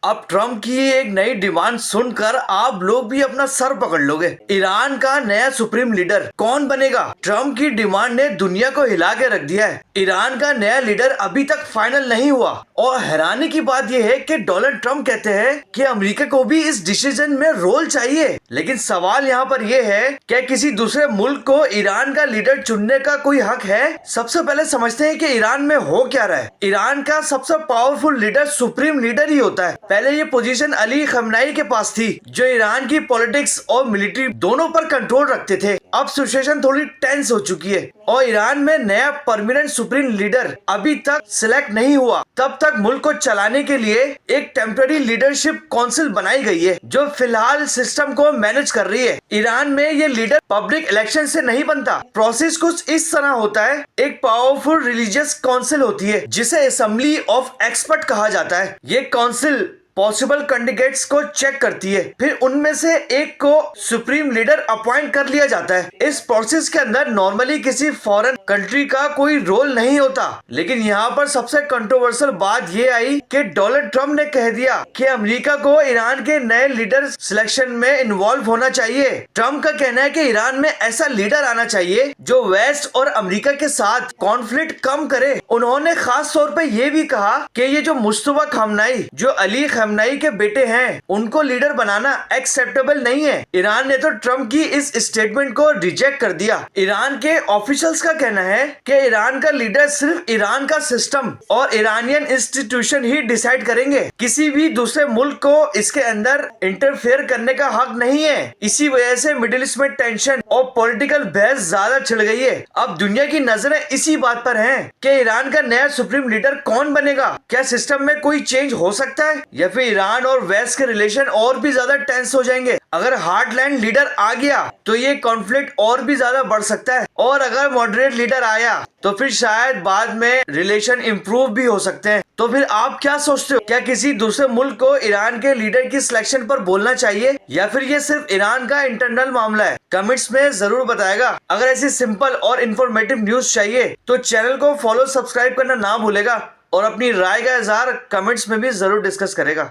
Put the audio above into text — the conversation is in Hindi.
अब ट्रम्प की एक नई डिमांड सुनकर आप लोग भी अपना सर पकड़ लोगे। ईरान का नया सुप्रीम लीडर कौन बनेगा? ट्रम्प की डिमांड ने दुनिया को हिला के रख दिया है। ईरान का नया लीडर अभी तक फाइनल नहीं हुआ और हैरानी की बात यह है कि डोनाल्ड ट्रम्प कहते हैं कि अमेरिका को भी इस डिसीजन में रोल चाहिए। लेकिन सवाल यहाँ पर यह है, क्या किसी दूसरे मुल्क को ईरान का लीडर चुनने का कोई हक है? सबसे पहले समझते हैं कि ईरान में हो क्या रहा है। ईरान का सबसे पावरफुल लीडर सुप्रीम लीडर ही होता है। पहले ये पोजीशन अली खamenei के पास थी, जो ईरान की पॉलिटिक्स और मिलिट्री दोनों पर कंट्रोल रखते थे। अब सिचुएशन थोड़ी टेंस हो चुकी है और ईरान में नया परमानेंट सुप्रीम लीडर अभी तक सिलेक्ट नहीं हुआ। तब तक मुल्क को चलाने के लिए एक टेम्पररी लीडरशिप काउंसिल बनाई गई है, जो फिलहाल सिस्टम को मैनेज कर रही है। ईरान में ये लीडर पब्लिक इलेक्शन से नहीं बनता। प्रोसेस कुछ इस तरह होता है। एक पावरफुल रिलीजियस काउंसिल होती है, जिसे असेंबली ऑफ एक्सपर्ट कहा जाता है। ये काउंसिल पॉसिबल कैंडिडेट्स को चेक करती है, फिर उनमें से एक को सुप्रीम लीडर अपॉइंट कर लिया जाता है। इस प्रोसेस के अंदर नॉर्मली किसी फॉरेन कंट्री का कोई रोल नहीं होता। लेकिन यहाँ पर सबसे कंट्रोवर्शियल बात ये आई कि डोनाल्ड ट्रम्प ने कह दिया कि अमेरिका को ईरान के नए लीडर सिलेक्शन में इन्वॉल्व होना चाहिए। ट्रम्प का कहना है कि ईरान में ऐसा लीडर आना चाहिए जो वेस्ट और अमेरिका के साथ कॉन्फ्लिक्ट कम करे। उन्होंने खास तौर पे ये भी कहा कि ये जो मुस्तफा खamenei, जो अली खamenei के बेटे हैं, उनको लीडर बनाना एक्सेप्टेबल नहीं है। ईरान ने तो ट्रम्प की इस स्टेटमेंट को रिजेक्ट कर दिया। ईरान के ऑफिशियल्स का कहना है कि ईरान का लीडर सिर्फ ईरान का सिस्टम और ईरानियन इंस्टीट्यूशन ही डिसाइड करेंगे। किसी भी दूसरे मुल्क को इसके अंदर इंटरफेयर करने का हक नहीं है। इसी वजह से मिडिल ईस्ट में टेंशन और पॉलिटिकल बहस ज्यादा छिड़ गई है। अब दुनिया की नजरें इसी बात पर हैं कि ईरान का नया सुप्रीम लीडर कौन बनेगा। क्या सिस्टम में कोई चेंज हो सकता है या फिर ईरान और वेस्ट के रिलेशन और भी ज्यादा टेंस हो जाएंगे? अगर हार्डलैंड लीडर आ गया तो ये कॉन्फ्लिक्ट और भी ज्यादा बढ़ सकता है, और अगर मॉडरेट लीडर आया तो फिर शायद बाद में रिलेशन इंप्रूव भी हो सकते हैं। तो फिर आप क्या सोचते हो? क्या किसी दूसरे मुल्क को ईरान के लीडर की सिलेक्शन पर बोलना चाहिए या फिर ये सिर्फ ईरान का इंटरनल मामला है? कमेंट्स में जरूर बताएगा। अगर ऐसी सिंपल और इन्फॉर्मेटिव न्यूज चाहिए तो चैनल को फॉलो सब्सक्राइब करना ना भूलेगा और अपनी राय का इजहार कमेंट्स में भी जरूर डिस्कस करेगा।